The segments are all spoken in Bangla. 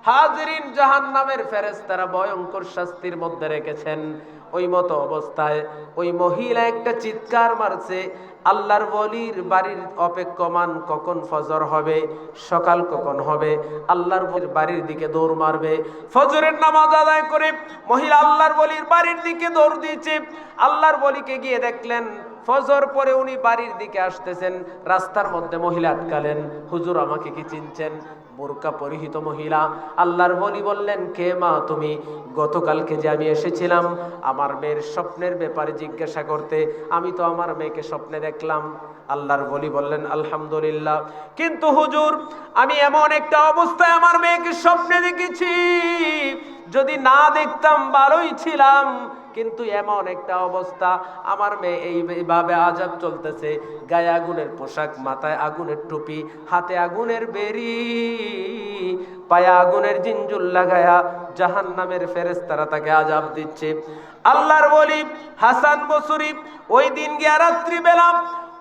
হাজিরিন, জাহান্নামের ফেরেশতারা ভয়ঙ্কর শাস্তির মধ্যে রেখেছেন। ওই মতো অবস্থায় ওই মহিলা একটা চিৎকার মারছে, আল্লাহর ওলির বাড়ির অপেক্ষমান কখন ফজর হবে, সকাল কখন হবে, আল্লাহর বাড়ির দিকে দৌড় মারবে। ফজরের নামাজ আদায় করে মহিলা আল্লাহর ওলির বাড়ির দিকে দৌড় দিয়েছে। আল্লাহর ওলিকে গিয়ে দেখলেন ফজর পরে উনি বাড়ির দিকে আসতেছেন, রাস্তার মধ্যে মহিলা আটকালেন, হুজুর আমাকে কি চিনছেন? বোরকা পরিহিত মহিলা। আল্লাহর ওলি বললেন, কে মা তুমি? গতকালকে যে আমি এসেছিলাম আমার মেয়ের স্বপ্নের ব্যাপারে জিজ্ঞাসা করতে, আমি তো আমার মেয়েকে স্বপ্নে দেখলাম। আল্লাহর ওলি বললেন, আলহামদুলিল্লাহ, কিন্তু হুজুর আমি এমন একটা অবস্থায় আমার মেয়েকে স্বপ্নে দেখেছি, যদি না দেখতাম ভালোই ছিলাম, কিন্তু এমন একটা অবস্থা আমার মেয়ে এইভাবে আযাব চলতেছে, গায়ে আগুনের পোশাক, মাথায় আগুনের টুপি, হাতে আগুনের বেরি, পায়ে আগুনের জিঞ্জুর লাগায়া জাহান্নামের ফেরেশতারা তাকে আযাব দিচ্ছে। আল্লাহর ওলি হাসান বসরি ওই দিন গিয়া রাত্রি বেলা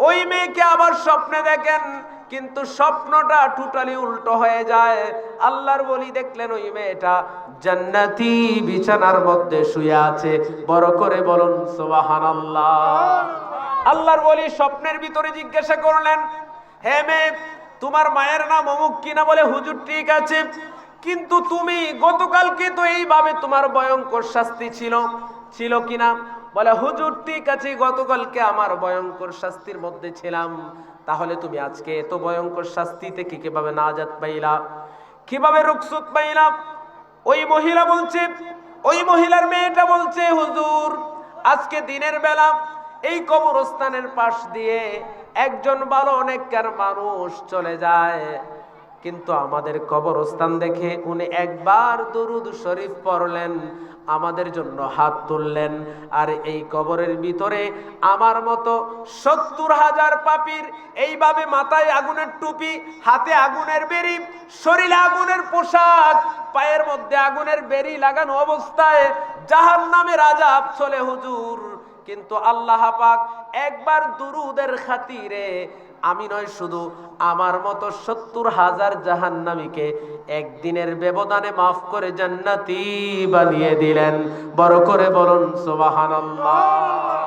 ওই মেয়েকে আবার স্বপ্নে দেখেন, কিন্তু স্বপ্নটা টোটালি উল্টো হয়ে যায়। আল্লাহর ওলি দেখলেন ওই মেয়েটা জান্নাতি বিছানার মধ্যে শুয়ে আছে। বড় করে বলুন সুবহানাল্লাহ। আল্লাহর ওলি স্বপ্নের ভিতরে জিজ্ঞাসা করলেন, হে মেয়ে, তোমার মায়ের নাম অমুক কিনা? বলে, হুজুর ঠিক আছে, কিন্তু তুমি গতকালকে তো এইভাবে তোমার ভয়ঙ্কর শাস্তি ছিল কিনা? বলে, হুজুর ঠিক আছে, গতকালকে আমার ভয়ঙ্কর শাস্তির মধ্যে ছিলাম। তাহলে তুমি আজকে এত ভয়ঙ্কর শাস্তি থেকে কিভাবে নাজাত পাইলা, কিভাবে রুখসত পাইলা? ওই মহিলা বলছে, ওই মহিলার মেয়েটা বলছে, হুজুর আজকে দিনের বেলা এই কবরস্থানের পাশ দিয়ে একজন ভালো নেককার মানুষ চলে যায়, কিন্তু আমাদের কবরস্থান দেখে উনি একবার দরুদ শরীফ পড়লেন, আমাদের জন্য হাত তুললেন, আর এই কবরের ভিতরে আমার মতো ৭০,০০০ পাপীর এইভাবে মাথায় আগুনের টুপি, হাতে আগুনের বেরি, শরীরে আগুনের পোশাক, পায়ের মধ্যে আগুনের বেরি লাগানো অবস্থায় জাহান্নামের আযাব চলে হুজুর। কিন্তু আল্লাহ পাক একবার দুরুদের খাতিরে আমি নয়, শুধু আমার মতো ৭০,০০০ জাহান্নামীকে একদিনের ব্যবধানে মাফ করে জান্নাতি বানিয়ে দিলেন। বড় করে বলুন সুবহানাল্লাহ।